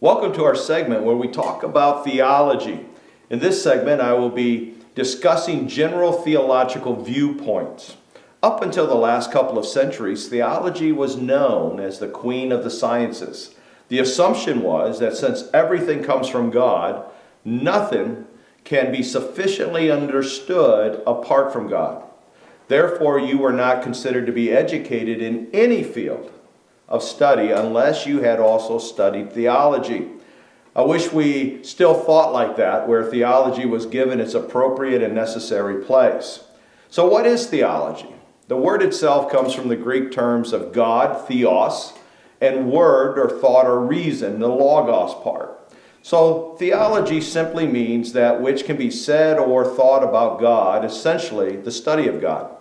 Welcome to our segment where we talk about theology. In this segment, I will be discussing general theological viewpoints. Up until the last couple of centuries, theology was known as the queen of the sciences. The assumption was that since everything comes from God, nothing can be sufficiently understood apart from God. Therefore, you were not considered to be educated in any field of study unless you had also studied theology. I wish we still thought like that, where theology was given its appropriate and necessary place. So what is theology? The word itself comes from the Greek terms of God, theos, and word or thought or reason, the logos part. So theology simply means that which can be said or thought about God, essentially the study of God.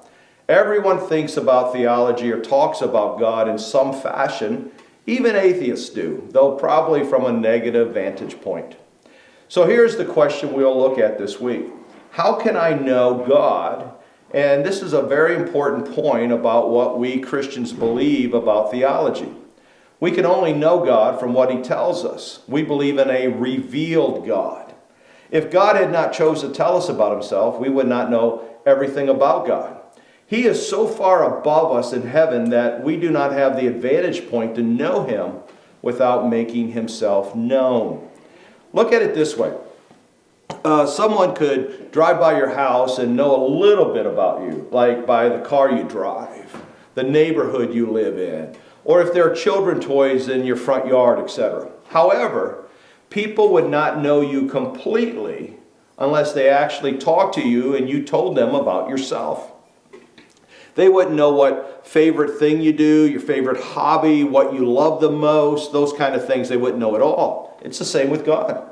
Everyone thinks about theology or talks about God in some fashion. Even atheists do, though probably from a negative vantage point. So here's the question we'll look at this week. How can I know God? And this is a very important point about what we Christians believe about theology. We can only know God from what He tells us. We believe in a revealed God. If God had not chosen to tell us about Himself, we would not know everything about God. He is so far above us in heaven that we do not have the advantage point to know Him without making Himself known. Look at it this way. Someone could drive by your house and know a little bit about you, like by the car you drive, the neighborhood you live in, or if there are children toys in your front yard, etc. However, people would not know you completely unless they actually talked to you and you told them about yourself. They wouldn't know what favorite thing you do, your favorite hobby, what you love the most, those kind of things they wouldn't know at all. It's the same with God.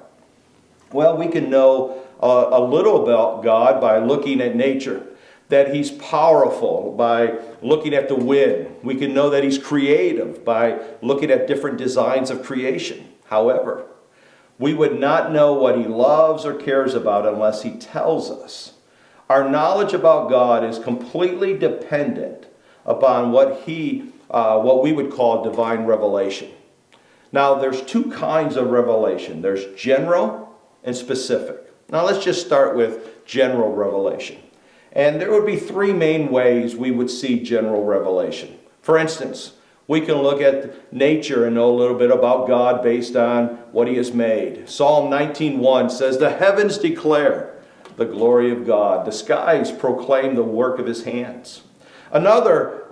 Well, we can know a little about God by looking at nature, that He's powerful by looking at the wind. We can know that He's creative by looking at different designs of creation. However, we would not know what He loves or cares about unless He tells us. Our knowledge about God is completely dependent upon what we would call divine revelation. Now, there's two kinds of revelation. There's general and specific. Now, let's just start with general revelation. And there would be three main ways we would see general revelation. For instance, we can look at nature and know a little bit about God based on what He has made. Psalm 19:1 says, "The heavens declare the glory of God. The skies proclaim the work of His hands." Another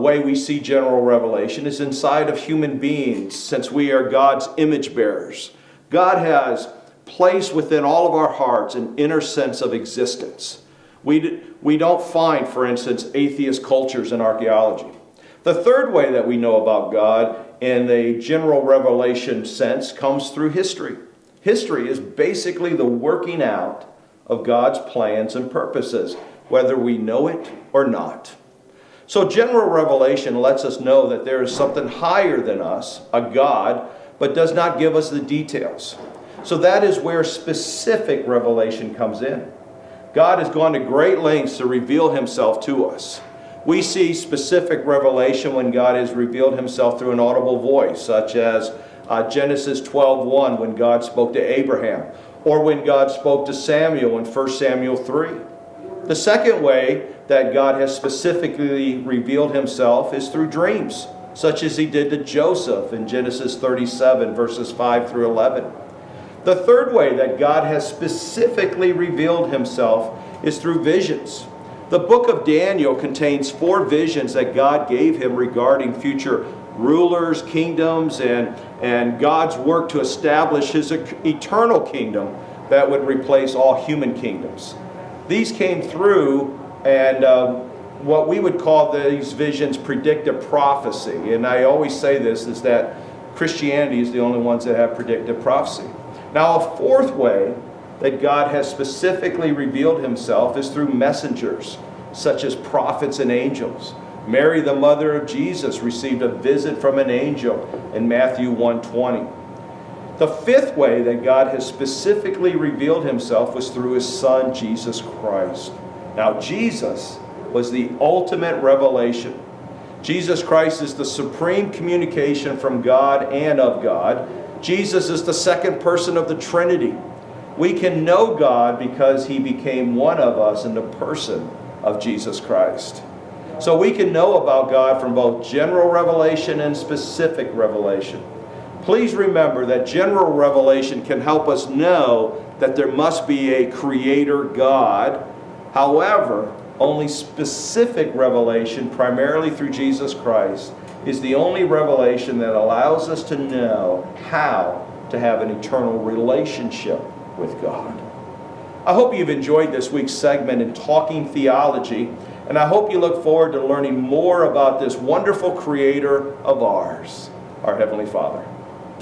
way we see general revelation is inside of human beings, since we are God's image bearers. God has placed within all of our hearts an inner sense of existence. We don't find, for instance, atheist cultures in archaeology. The third way that we know about God in the general revelation sense comes through history. History is basically the working out of God's plans and purposes, whether we know it or not. So general revelation lets us know that there is something higher than us, a God, but does not give us the details. So that is where specific revelation comes in. God has gone to great lengths to reveal Himself to us. We see specific revelation when God has revealed Himself through an audible voice, such as Genesis 12:1 when God spoke to Abraham, or when God spoke to Samuel in 1 Samuel 3. The second way that God has specifically revealed Himself is through dreams, such as He did to Joseph in Genesis 37, verses 5 through 11. The third way that God has specifically revealed Himself is through visions. The book of Daniel contains 4 visions that God gave him regarding future rulers, kingdoms, and God's work to establish His eternal kingdom that would replace all human kingdoms. These came through, and what we would call these visions predictive prophecy. And I always say this, is that Christianity is the only ones that have predictive prophecy. Now, a fourth way that God has specifically revealed Himself is through messengers, such as prophets and angels. Mary, the mother of Jesus, received a visit from an angel in Matthew 1:20. The fifth way that God has specifically revealed Himself was through His Son, Jesus Christ. Now, Jesus was the ultimate revelation. Jesus Christ is the supreme communication from God and of God. Jesus is the second person of the Trinity. We can know God because he became one of us in the person of Jesus Christ. So we can know about God from both general revelation and specific revelation. Please remember that general revelation can help us know that there must be a creator God. However, only specific revelation, primarily through Jesus Christ, is the only revelation that allows us to know how to have an eternal relationship with God. I hope you've enjoyed this week's segment in Talking Theology, and I hope you look forward to learning more about this wonderful Creator of ours, our Heavenly Father.